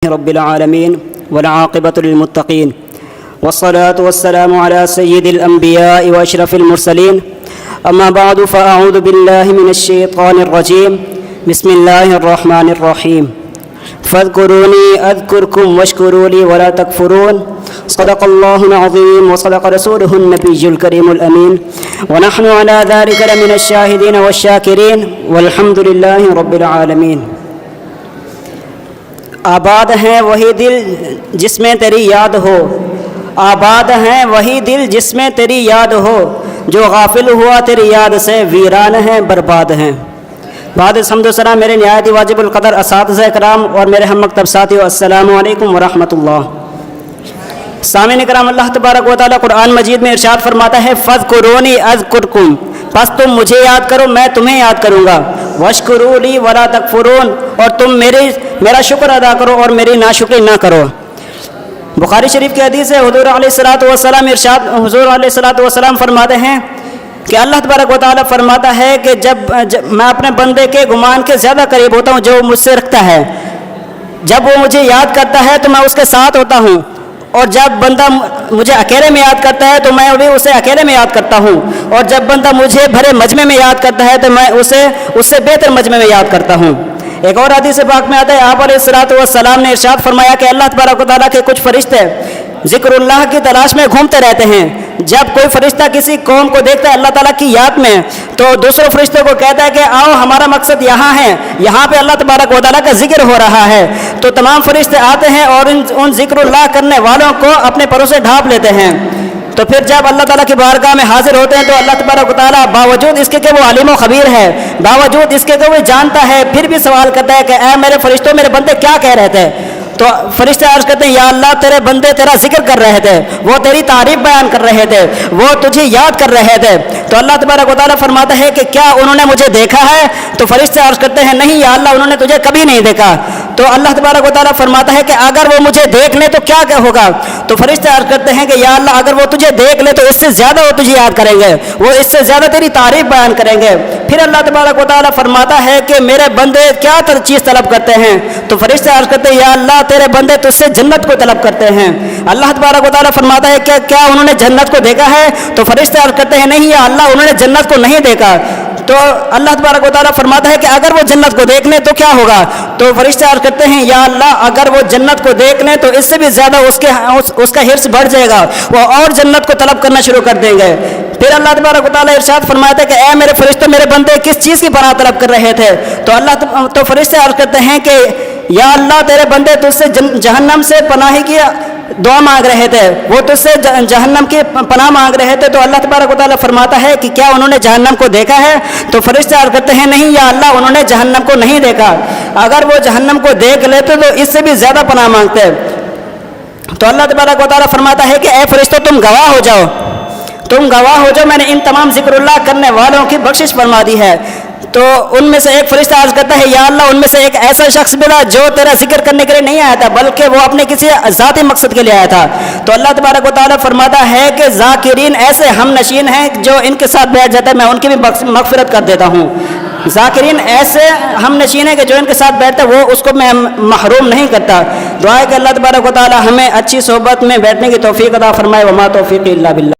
رب العالمين والعاقبة للمتقين والصلاة والسلام على سيد الأنبياء وأشرف المرسلين أما بعد فأعوذ بالله من الشيطان الرجيم بسم الله الرحمن الرحيم فاذكروني أذكركم واشكروا لي ولا تكفرون صدق الله العظيم وصدق رسوله النبي الكريم الأمين ونحن على ذلك لمن الشاهدين والشاكرين والحمد لله رب العالمين. آباد ہیں وہی دل جس میں تیری یاد ہو، آباد ہیں وہی دل جس میں تیری یاد ہو، جو غافل ہوا تیری یاد سے ویران ہیں برباد ہیں. بعد حمد و سلام میرے نہایت واجب القدر اساتذہ کرام اور میرے ہم مکتب ساتھیو، السلام علیکم ورحمۃ اللہ. سامعین کرام، اللہ تبارک و تعالیٰ قرآن مجید میں ارشاد فرماتا ہے فاذکرونی اذکرکم، پس تم مجھے یاد کرو میں تمہیں یاد کروں گا، واشکروا لی ولا تکفرون، اور تم میرا شکر ادا کرو اور میری ناشکری نہ کرو. بخاری شریف کی حدیث ہے، حضور علیہ الصلوۃ والسلام فرماتے ہیں کہ اللہ تبارک و تعالیٰ فرماتا ہے کہ جب میں اپنے بندے کے گمان کے زیادہ قریب ہوتا ہوں جو مجھ سے رکھتا ہے، جب وہ مجھے یاد کرتا ہے تو میں اس کے ساتھ ہوتا ہوں، اور جب بندہ مجھے اکیلے میں یاد کرتا ہے تو میں بھی اسے اکیلے میں یاد کرتا ہوں، اور جب بندہ مجھے بھرے مجمع میں یاد کرتا ہے تو میں اسے بہتر مجمع میں یاد کرتا ہوں. ایک اور حدیث پاک میں آتا ہے، آپ علیہ الصلوۃ والسلام نے ارشاد فرمایا کہ اللہ تبارک و تعالیٰ کے کچھ فرشتے ذکر اللہ کی تلاش میں گھومتے رہتے ہیں. جب کوئی فرشتہ کسی قوم کو دیکھتا ہے اللہ تعالیٰ کی یاد میں تو دوسرے فرشتوں کو کہتا ہے کہ آؤ ہمارا مقصد یہاں ہے، یہاں پہ اللہ تبارک و تعالیٰ کا ذکر ہو رہا ہے. تو تمام فرشتے آتے ہیں اور ان ذکر اللہ کرنے والوں کو اپنے پروں سے ڈھانپ لیتے ہیں. تو پھر جب اللہ تعالیٰ کی بارگاہ میں حاضر ہوتے ہیں تو اللہ تبارک و تعالیٰ باوجود اس کے کہ وہ علیم و خبیر ہے، باوجود اس کے کہ وہ جانتا ہے، پھر بھی سوال کرتا ہے کہ اے میرے فرشتوں میرے بندے کیا کہہ رہے تھے. تو فرشتے عرض کرتے ہیں یا اللہ تیرے بندے تیرا ذکر کر رہے تھے، وہ تیری تعریف بیان کر رہے تھے، وہ تجھے یاد کر رہے تھے. تو اللہ تبارک و تعالیٰ فرماتا ہے کہ کیا انہوں نے مجھے دیکھا ہے؟ تو فرشتے عرض کرتے ہیں نہیں یا اللہ انہوں نے تجھے کبھی نہیں دیکھا. تو اللہ تبارک و تعالیٰ فرماتا ہے کہ اگر وہ مجھے دیکھ لیں تو کیا ہوگا؟ تو فرشتے عرض کرتے ہیں کہ یا اللہ اگر وہ تجھے دیکھ لیں تو اس سے زیادہ وہ تجھے یاد کریں گے، وہ اس سے زیادہ تیری تعریف بیان کریں گے. پھر اللہ تبارک و تعالیٰ فرماتا ہے کہ میرے بندے کیا چیز طلب کرتے ہیں؟ تو فرشتے عرض کرتے ہیں یا اللہ تیرے بندے تجھ سے جنت کو طلب کرتے ہیں. اللہ تبارک و تعالیٰ فرماتا ہے کہ کیا انہوں نے جنت کو دیکھا ہے؟ تو فرشتے عرض کرتے ہیں نہیں یا اللہ انہوں نے جنت کو نہیں دیکھا. تو اللہ تبارک و تعالیٰ فرماتا ہے کہ اگر وہ جنت کو دیکھ لیں تو کیا ہوگا؟ تو فرشتے عرض کرتے ہیں یا اللہ اگر وہ جنت کو دیکھ لیں تو اس سے بھی زیادہ اس کا حرص بڑھ جائے گا، وہ اور جنت کو طلب کرنا شروع کر دیں گے. پھر اللہ تبارک و تعالیٰ ارشاد فرماتا ہے کہ اے میرے فرشتوں میرے بندے کس چیز کی پناہ طلب کر رہے تھے؟ تو فرشتے عرض کرتے ہیں کہ یا اللہ تیرے بندے تجھ سے جہنم سے پناہ کی دعا مانگ رہے تھے، وہ تجھ سے جہنم کی پناہ مانگ رہے تھے. تو اللہ تبارک و تعالیٰ فرماتا ہے کہ کیا انہوں نے جہنم کو دیکھا ہے؟ تو فرشتے عرض کرتے ہیں نہیں یا اللہ انہوں نے جہنم کو نہیں دیکھا. اگر وہ جہنم کو دیکھ لیتے تو اس سے بھی زیادہ پناہ مانگتے. تو اللہ تبارک و تعالیٰ فرماتا ہے کہ اے فرشتوں تم گواہ ہو جاؤ، تم گواہ ہو جاؤ، میں نے ان تمام ذکر اللہ کرنے والوں کی بخشش فرما دی ہے. تو ان میں سے ایک فرشتہ عرض کرتا ہے یا اللہ ان میں سے ایک ایسا شخص ملا جو تیرا ذکر کرنے کے لیے نہیں آیا تھا بلکہ وہ اپنے کسی ذاتی مقصد کے لیے آیا تھا. تو اللہ تبارک و تعالیٰ فرماتا ہے کہ ذاکرین ایسے ہم نشین ہیں جو ان کے ساتھ بیٹھ جاتا ہے میں ان کی بھی مغفرت کر دیتا ہوں. ذاکرین ایسے ہم نشین ہیں کہ جو ان کے ساتھ بیٹھتا ہے وہ اس کو میں محروم نہیں کرتا. دعا ہے کہ اللہ تبارک و تعالیٰ ہمیں اچھی صحبت میں بیٹھنے کی توفیق عطا فرمائے. وما توفیق الا باللہ.